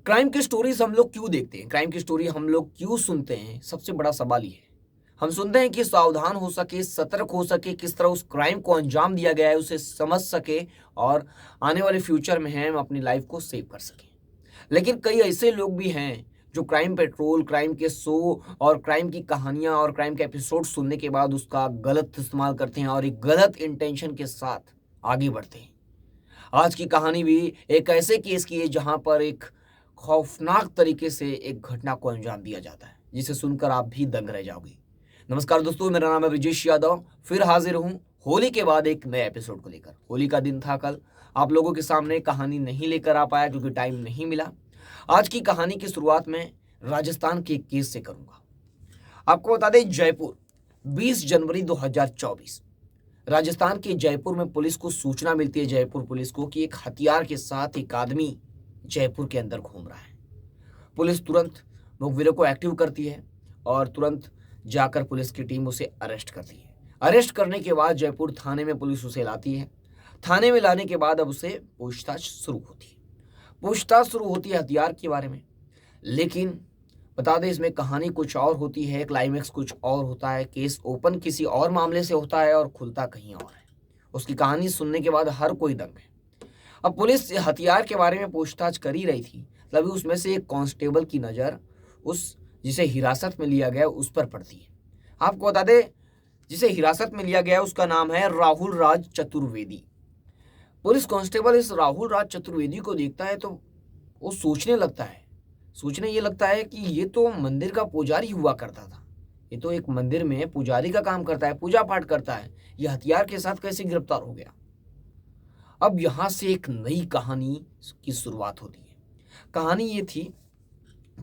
Crime की stories हम लोग क्यों देखते हैं, क्राइम की स्टोरी हम लोग क्यों सुनते हैं? सबसे बड़ा सवाल ये है। हम सुनते हैं कि सावधान हो सके, सतर्क हो सके, किस तरह उस क्राइम को अंजाम दिया गया है उसे समझ सके और आने वाले फ्यूचर में हम अपनी लाइफ को सेव कर सकें। लेकिन कई ऐसे लोग भी हैं जो क्राइम पेट्रोल, क्राइम के शो और क्राइम की कहानियां और क्राइम के एपिसोड सुनने के बाद उसका गलत इस्तेमाल करते हैं और एक गलत इंटेंशन के साथ आगे बढ़ते हैं। आज की कहानी भी एक ऐसे केस की है जहां पर एक खौफनाक तरीके से एक घटना को अंजाम दिया जाता है जिसे सुनकर आप भी दंग रह जाओगे। नमस्कार दोस्तों, मेरा नाम है ब्रिजेश यादव। फिर हाजिर हूं होली के बाद एक नए एपिसोड को लेकर। होली का दिन था कल, आप लोगों के सामने कहानी नहीं लेकर आ पाया क्योंकि टाइम नहीं मिला। आज की कहानी की शुरुआत में राजस्थान के एक केस से करूंगा। आपको बता दें, जयपुर 20 जनवरी 2024 राजस्थान के जयपुर में पुलिस को सूचना मिलती है, जयपुर पुलिस को, कि एक हथियार के साथ एक आदमी जयपुर के अंदर घूम रहा है। पुलिस तुरंत मुखबिरों को एक्टिव करती है और तुरंत जाकर पुलिस की टीम उसे अरेस्ट करती है। अरेस्ट करने के बाद जयपुर थाने में पुलिस उसे लाती है। थाने में लाने के बाद अब उसे पूछताछ शुरू होती है। पूछताछ शुरू होती है हथियार के बारे में। लेकिन बता दें, इसमें कहानी कुछ और होती है, क्लाइमेक्स कुछ और होता है। केस ओपन किसी और मामले से होता है और खुलता कहीं और है। उसकी कहानी सुनने के बाद हर कोई दंग है। अब पुलिस हथियार के बारे में पूछताछ कर ही रही थी, तभी उसमें से एक कांस्टेबल की नज़र उस जिसे हिरासत में लिया गया उस पर पड़ती है। आपको बता दें, जिसे हिरासत में लिया गया उसका नाम है राहुल राज चतुर्वेदी। पुलिस कांस्टेबल इस राहुल राज चतुर्वेदी को देखता है तो वो सोचने ये लगता है कि ये तो मंदिर का पुजारी हुआ करता था। ये तो एक मंदिर में पुजारी का काम करता है, पूजा पाठ करता है। ये हथियार के साथ कैसे गिरफ्तार हो गया? अब यहां से एक नई कहानी की शुरुआत होती है। कहानी ये थी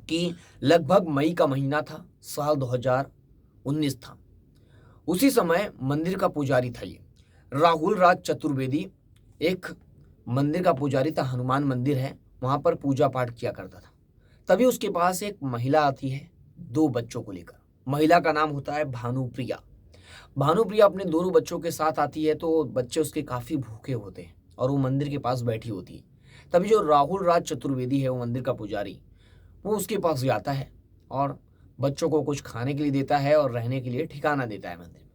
कि लगभग मई का महीना था, साल 2019 था। उसी समय मंदिर का पुजारी था ये राहुल राज चतुर्वेदी। एक मंदिर का पुजारी था, हनुमान मंदिर है, वहां पर पूजा पाठ किया करता था। तभी उसके पास एक महिला आती है 2 बच्चों को लेकर। महिला का नाम होता है भानुप्रिया। भानुप्रिया अपने दोनों बच्चों के साथ आती है तो बच्चे उसके काफी भूखे होते हैं और वो मंदिर के पास बैठी होती है। तभी जो राहुल राज चतुर्वेदी है, वो मंदिर का पुजारी, वो उसके पास जाता है और बच्चों को कुछ खाने के लिए देता है और रहने के लिए ठिकाना देता है मंदिर में।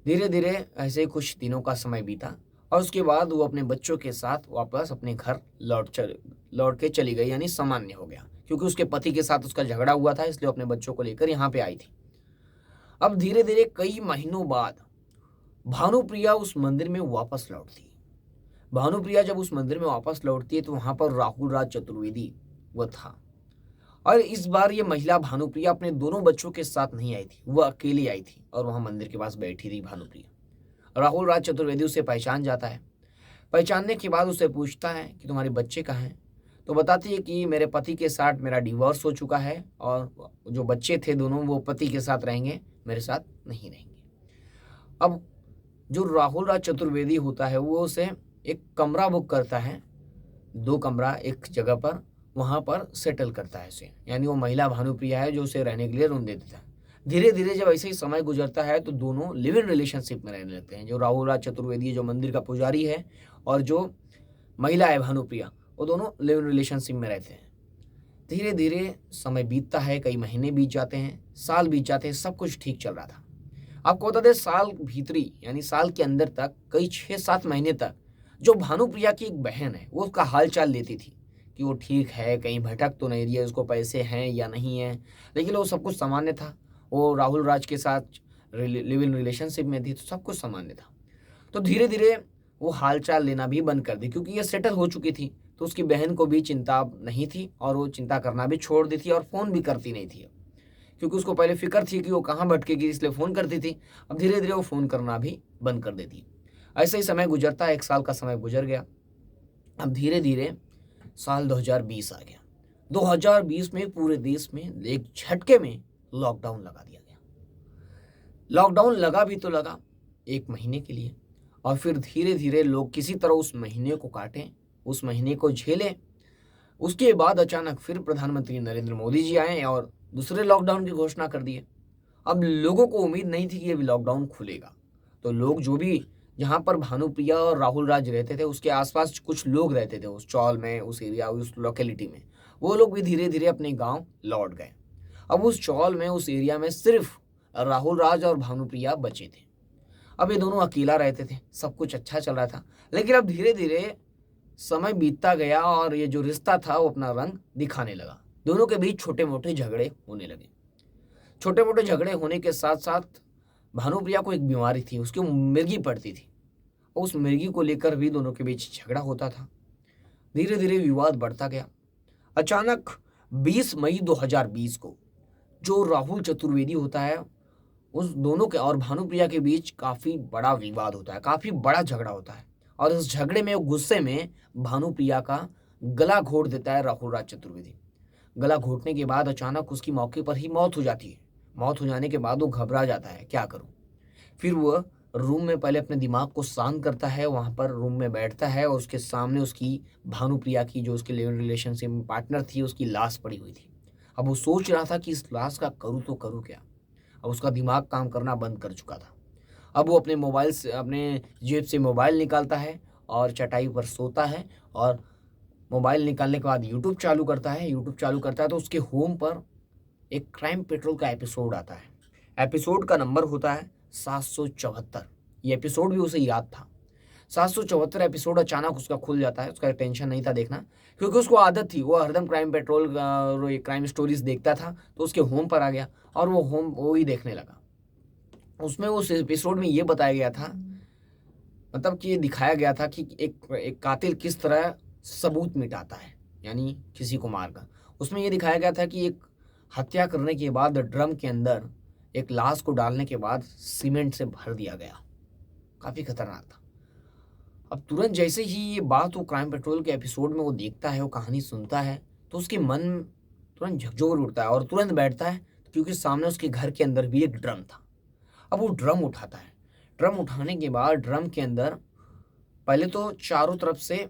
धीरे धीरे ऐसे ही कुछ दिनों का समय बीता और उसके बाद वो अपने बच्चों के साथ वापस अपने घर लौट के चली गई, यानी सामान्य हो गया, क्योंकि उसके पति के साथ उसका झगड़ा हुआ था, इसलिए अपने बच्चों को लेकर यहाँ पे आई थी। अब धीरे धीरे कई महीनों बाद भानुप्रिया उस मंदिर में वापस लौटती है। भानुप्रिया जब उस मंदिर में वापस लौटती है तो वहां पर राहुल राज चतुर्वेदी वो था। और इस बार ये महिला भानुप्रिया अपने दोनों बच्चों के साथ नहीं आई थी, वो अकेली आई थी और वहां मंदिर के पास बैठी थी भानुप्रिया। राहुल राज चतुर्वेदी उसे पहचान जाता है। पहचानने के बाद उसे पूछता है कि तुम्हारे बच्चे कहाँ हैं? तो बताती है कि मेरे पति के साथ मेरा डिवोर्स हो चुका है और जो बच्चे थे दोनों वो पति के साथ रहेंगे, मेरे साथ नहीं रहेंगे। अब जो राहुल राज चतुर्वेदी होता है वो उसे एक कमरा बुक करता है, 2 कमरा एक जगह पर, वहां पर सेटल करता है उसे, यानी वो महिला भानुप्रिया है जो उसे रहने के लिए रूम दे देता है। धीरे धीरे जब ऐसे ही समय गुजरता है तो दोनों लिव इन रिलेशनशिप में रहने लगते हैं। जो राहुल राज चतुर्वेदी जो मंदिर का पुजारी है और जो महिला है भानुप्रिया, वो दोनों लिव इन रिलेशनशिप में रहते हैं। धीरे धीरे समय बीतता है, कई महीने बीत जाते हैं, साल बीत जाते हैं, सब कुछ ठीक चल रहा था। आपको बता दें, साल भीतरी यानी साल के अंदर तक, कई 6-7 महीने तक जो भानुप्रिया की एक बहन है वो उसका हाल चाल लेती थी कि वो ठीक है, कहीं भटक तो नहीं रही है, उसको पैसे हैं या नहीं है। लेकिन वो सब कुछ सामान्य था। वो राहुल राज के साथ लिव इन रिलेशनशिप में थी तो सब कुछ सामान्य था। तो धीरे धीरे वो हाल चाल लेना भी बंद कर दी क्योंकि ये सेटल हो चुकी थी। तो उसकी बहन को भी चिंता नहीं थी और वो चिंता करना भी छोड़ दी थी और फ़ोन भी करती नहीं थी, क्योंकि उसको पहले फिक्र थी कि वो कहाँ भटकेगी, इसलिए फ़ोन करती थी। अब धीरे धीरे वो फ़ोन करना भी बंद कर देती। ऐसे ही समय गुजरता है, 1 साल का समय गुजर गया। अब धीरे धीरे साल 2020 आ गया। 2020 में पूरे देश में एक झटके में लॉकडाउन लगा दिया गया। लॉकडाउन लगा भी तो लगा 1 महीने के लिए, और फिर धीरे धीरे लोग किसी तरह उस महीने को काटें, उस महीने को झेलें। उसके बाद अचानक फिर प्रधानमंत्री नरेंद्र मोदी जी आए और दूसरे लॉकडाउन की घोषणा कर दिए। अब लोगों को उम्मीद नहीं थी कि ये लॉकडाउन खुलेगा। तो लोग जो भी जहाँ पर भानुप्रिया और राहुल राज रहते थे उसके आसपास कुछ लोग रहते थे, उस चौल में, उस एरिया, उस लोकेलिटी में, वो लोग भी धीरे धीरे अपने गांव लौट गए। अब उस चौल में, उस एरिया में सिर्फ राहुल राज और भानुप्रिया बचे थे। अब ये दोनों अकेला रहते थे, सब कुछ अच्छा चल रहा था। लेकिन अब धीरे धीरे समय बीतता गया और ये जो रिश्ता था वो अपना रंग दिखाने लगा। दोनों के बीच छोटे मोटे झगड़े होने लगे। छोटे मोटे झगड़े होने के साथ साथ भानुप्रिया को एक बीमारी थी, उसकी मिर्गी पड़ती थी। और उस मिर्गी को लेकर भी दोनों के बीच झगड़ा होता था। धीरे धीरे विवाद बढ़ता गया। अचानक 20 मई 2020 को जो राहुल चतुर्वेदी होता है, उस दोनों के और भानुप्रिया के बीच काफी बड़ा विवाद होता है, काफी बड़ा झगड़ा होता है। और इस झगड़े में, गुस्से में भानुप्रिया का गला घोट देता है राहुल राज चतुर्वेदी। गला घोटने के बाद अचानक उसकी मौके पर ही मौत हो जाती है। मौत हो जाने के बाद वो घबरा जाता है, क्या करूं। फिर वो रूम में पहले अपने दिमाग को शांत करता है, वहां पर रूम में बैठता है और उसके सामने उसकी भानुप्रिया की, जो उसके लिव इन रिलेशनशिप में पार्टनर थी, उसकी लाश पड़ी हुई थी। अब वो सोच रहा था कि इस लाश का करूँ तो करूँ क्या। अब उसका दिमाग काम करना बंद कर चुका था। अब वो अपने मोबाइल से, अपने जेब से मोबाइल निकालता है और चटाई पर सोता है। और मोबाइल निकालने के बाद यूट्यूब चालू करता है। यूट्यूब चालू करता है तो उसके होम पर एक क्राइम पेट्रोल का एपिसोड आता है। एपिसोड का नंबर होता है 774। ये एपिसोड भी उसे याद था। 774 एपिसोड अचानक उसका खुल जाता है। उसका टेंशन नहीं था देखना, क्योंकि उसको आदत थी, वो हरदम क्राइम पेट्रोल क्राइम स्टोरीज देखता था। तो उसके होम पर आ गया और वो ही देखने लगा। उसमें उस एपिसोड में ये बताया गया था, मतलब कि ये दिखाया गया था कि एक कातिल किस तरह सबूत मिटाता है, यानी किसी को मारकर। उसमें ये दिखाया गया था कि एक हत्या करने के बाद ड्रम के अंदर एक लाश को डालने के बाद सीमेंट से भर दिया गया। काफी खतरनाक था। अब तुरंत जैसे ही ये बात वो क्राइम पेट्रोल के एपिसोड में वो देखता है, वो कहानी सुनता है, तो उसके मन तुरंत झकझोर उठता है और तुरंत बैठता है, क्योंकि सामने उसके घर के अंदर भी एक ड्रम था। अब वो ड्रम उठाता है। ड्रम उठाने के बाद ड्रम के अंदर पहले तो चारों तरफ से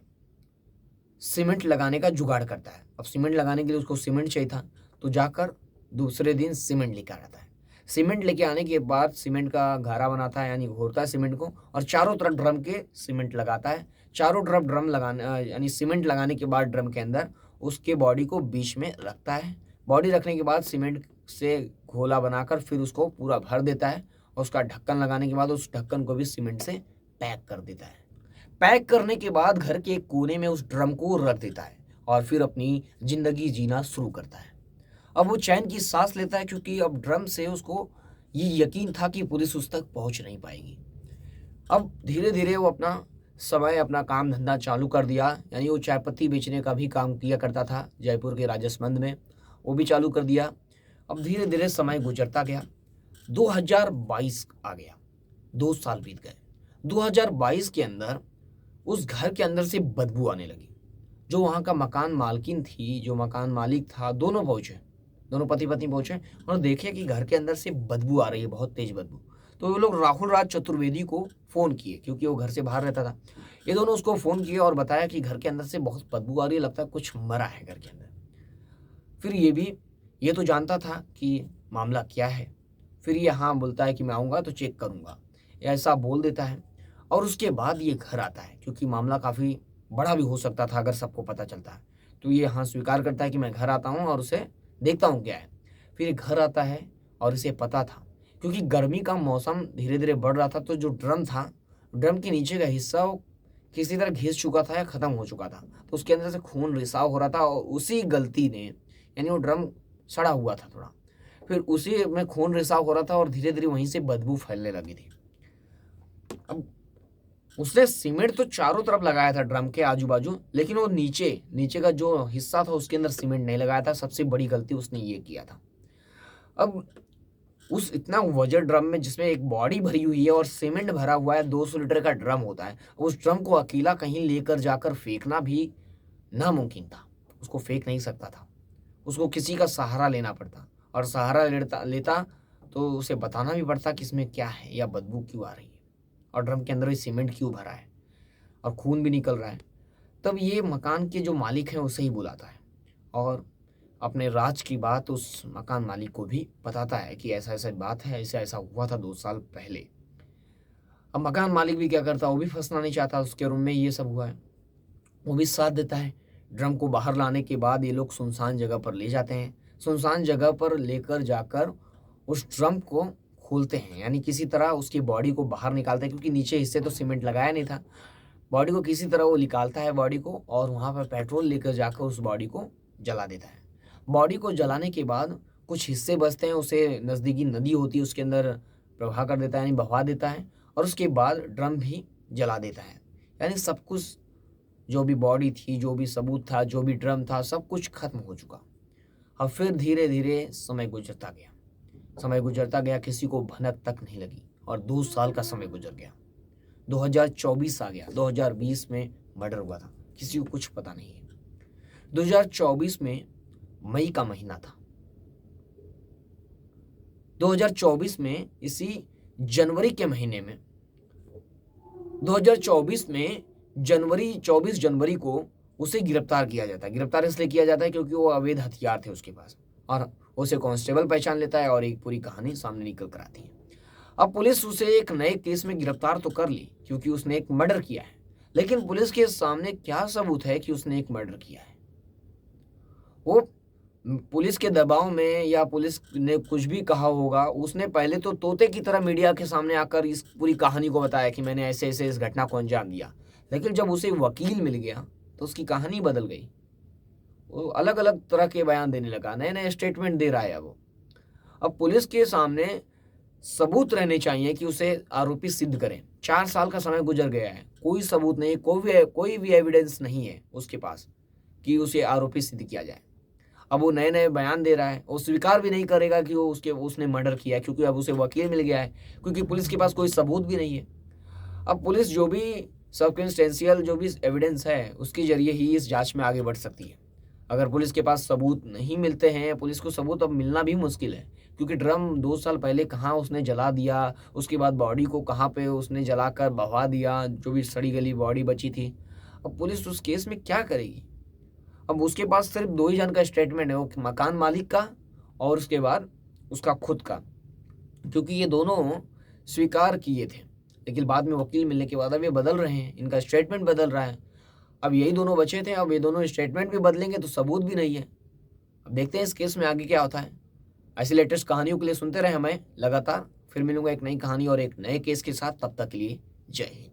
सीमेंट लगाने का जुगाड़ करता है। अब सीमेंट लगाने के लिए उसको सीमेंट चाहिए था, तो जाकर दूसरे दिन सीमेंट लेकर आता है। सीमेंट लेके आने के बाद सीमेंट का घारा बनाता है, यानी घोरता है सीमेंट को, और चारों तरफ ड्रम के सीमेंट लगाता है। चारों तरफ ड्रम लगाने यानी सीमेंट लगाने के बाद ड्रम के अंदर उसके बॉडी को बीच में रखता है। बॉडी रखने के बाद सीमेंट से घोला बनाकर फिर उसको पूरा भर देता है और उसका ढक्कन लगाने के बाद उस ढक्कन को भी सीमेंट से पैक कर देता है। पैक करने के बाद घर के एक कोने में उस ड्रम को रख देता है और फिर अपनी जिंदगी जीना शुरू करता है। अब वो चैन की सांस लेता है, क्योंकि अब ड्रम से उसको ये यकीन था कि पुलिस उस तक पहुंच नहीं पाएगी। अब धीरे धीरे वो अपना समय, अपना काम धंधा चालू कर दिया, यानी वो चाय पत्ती बेचने का भी काम किया करता था जयपुर के राजसमंद में, वो भी चालू कर दिया। अब धीरे धीरे समय गुजरता गया। 2022 आ गया, 2 साल बीत गए। 2022 के अंदर उस घर के अंदर से बदबू आने लगी। जो वहाँ का मकान मालकिन थी, जो मकान मालिक था, दोनों पहुंचे, दोनों पति पत्नी पहुंचे और देखे कि घर के अंदर से बदबू आ रही है, बहुत तेज बदबू। तो ये लोग राहुल राज चतुर्वेदी को फोन किए, क्योंकि वो घर से बाहर रहता था। ये दोनों उसको फोन किए और बताया कि घर के अंदर से बहुत बदबू आ रही है, लगता है कुछ मरा है घर के अंदर। फिर ये तो जानता था कि मामला क्या है। फिर ये हाँ बोलता है कि मैं आऊँगा तो चेक करूँगा, ऐसा बोल देता है। और उसके बाद ये घर आता है, क्योंकि मामला काफ़ी बड़ा भी हो सकता था अगर सबको पता चलता है। तो ये हाँ स्वीकार करता है कि मैं घर आता हूँ और उसे देखता हूँ क्या है। फिर घर आता है और इसे पता था, क्योंकि गर्मी का मौसम धीरे धीरे बढ़ रहा था, तो जो ड्रम था, ड्रम के नीचे का हिस्सा वो किसी तरह घिस चुका था या ख़त्म हो चुका था। तो उसके अंदर से खून रिसाव हो रहा था और उसी गलती ने, यानी वो ड्रम सड़ा हुआ था थोड़ा, फिर उसी में खून रिसाव हो रहा था और धीरे धीरे वहीं से बदबू फैलने लगी थी। अब उसने सीमेंट तो चारों तरफ लगाया था ड्रम के आजू बाजू, लेकिन वो नीचे का जो हिस्सा था उसके अंदर सीमेंट नहीं लगाया था। सबसे बड़ी गलती उसने ये किया था। अब उस इतना वजन ड्रम में, जिसमें एक बॉडी भरी हुई है और सीमेंट भरा हुआ है, 200 लीटर का ड्रम होता है, उस ड्रम को अकेला कहीं लेकर जाकर फेंकना भी नामुमकिन था। उसको फेंक नहीं सकता था, उसको किसी का सहारा लेना पड़ता, और सहारा लेता तो उसे बताना भी पड़ता कि इसमें क्या है या बदबू क्यों आ रही है और ड्रम के अंदर भी सीमेंट क्यों भरा है और खून भी निकल रहा है। तब ये मकान के जो मालिक हैं उसे ही बुलाता है और अपने राज की बात उस मकान मालिक को भी बताता है कि ऐसा ऐसा बात है, ऐसा ऐसा हुआ था 2 साल पहले। अब मकान मालिक भी क्या करता है, वो भी फंसना नहीं चाहता, उसके रूम में ये सब हुआ है, वो भी साथ देता है। ड्रम को बाहर लाने के बाद ये लोग सुनसान जगह पर ले जाते हैं। सुनसान जगह पर लेकर जाकर उस ड्रम को खोलते हैं, यानी किसी तरह उसकी बॉडी को बाहर निकालते हैं, क्योंकि नीचे हिस्से तो सीमेंट लगाया नहीं था। बॉडी को किसी तरह वो निकालता है बॉडी को, और वहाँ पर पेट्रोल लेकर जाकर उस बॉडी को जला देता है। बॉडी को जलाने के बाद कुछ हिस्से बचते हैं, उसे नज़दीकी नदी होती है उसके अंदर प्रवाह कर देता है, यानी बहा देता है, और उसके बाद ड्रम भी जला देता है। यानी सब कुछ, जो भी बॉडी थी, जो भी सबूत था, जो भी ड्रम था, सब कुछ खत्म हो चुका। अब फिर धीरे धीरे समय गुजरता गया, समय गुजरता गया, किसी को भनक तक नहीं लगी, और 2 साल का समय गुजर गया। 2024 आ गया, 2020 में मर्डर हुआ था, किसी को कुछ पता नहीं है। 2024 में मई का महीना था। 2024 में इसी जनवरी के महीने में 2024 में 24 जनवरी को उसे गिरफ्तार किया जाता है। गिरफ्तार इसलिए किया जाता है क्योंकि वो अवैध हथियार थे उसके पास, और उसे कांस्टेबल पहचान लेता है और एक पूरी कहानी सामने निकल कर आती है। अब पुलिस उसे एक नए केस में गिरफ्तार तो कर ली क्योंकि उसने एक मर्डर किया है, लेकिन पुलिस के सामने क्या सबूत है कि उसने एक मर्डर किया है? वो पुलिस के दबाव में, या पुलिस ने कुछ भी कहा होगा, उसने पहले तो तोते की तरह मीडिया के सामने आकर इस पूरी कहानी को बताया कि मैंने ऐसे ऐसे इस घटना को अंजाम दिया। लेकिन जब उसे वकील मिल गया तो उसकी कहानी बदल गई। वो अलग अलग तरह के बयान देने लगा, नए नए स्टेटमेंट दे रहा है वो। अब पुलिस के सामने सबूत रहने चाहिए कि उसे आरोपी सिद्ध करें। 4 साल का समय गुजर गया है, कोई सबूत नहीं, कोई भी एविडेंस नहीं है उसके पास कि उसे आरोपी सिद्ध किया जाए। अब वो नए नए बयान दे रहा है, वो स्वीकार भी नहीं करेगा कि उसने मर्डर किया है, क्योंकि अब उसे वकील मिल गया है, क्योंकि पुलिस के पास कोई सबूत भी नहीं है। अब पुलिस जो भी सर्कमस्टेंशियल जो भी एविडेंस है उसके जरिए ही इस जांच में आगे बढ़ सकती है। अगर पुलिस के पास सबूत नहीं मिलते हैं, पुलिस को सबूत अब मिलना भी मुश्किल है, क्योंकि ड्रम 2 साल पहले कहाँ उसने जला दिया, उसके बाद बॉडी को कहाँ पे उसने जलाकर बहा दिया, जो भी सड़ी गली बॉडी बची थी। अब पुलिस उस केस में क्या करेगी? अब उसके पास सिर्फ 2 ही जन का स्टेटमेंट है, वो मकान मालिक का और उसके बाद उसका खुद का, क्योंकि ये दोनों स्वीकार किए थे। लेकिन बाद में वकील मिलने के बाद अब ये बदल रहे हैं, इनका स्टेटमेंट बदल रहा है। अब यही दोनों बचे थे, अब ये दोनों स्टेटमेंट भी बदलेंगे तो सबूत भी नहीं है। अब देखते हैं इस केस में आगे क्या होता है। ऐसी लेटेस्ट कहानियों के लिए सुनते रहे हमें लगातार। फिर मिलूंगा एक नई कहानी और एक नए केस के साथ, तब तक के लिए जय हिंद।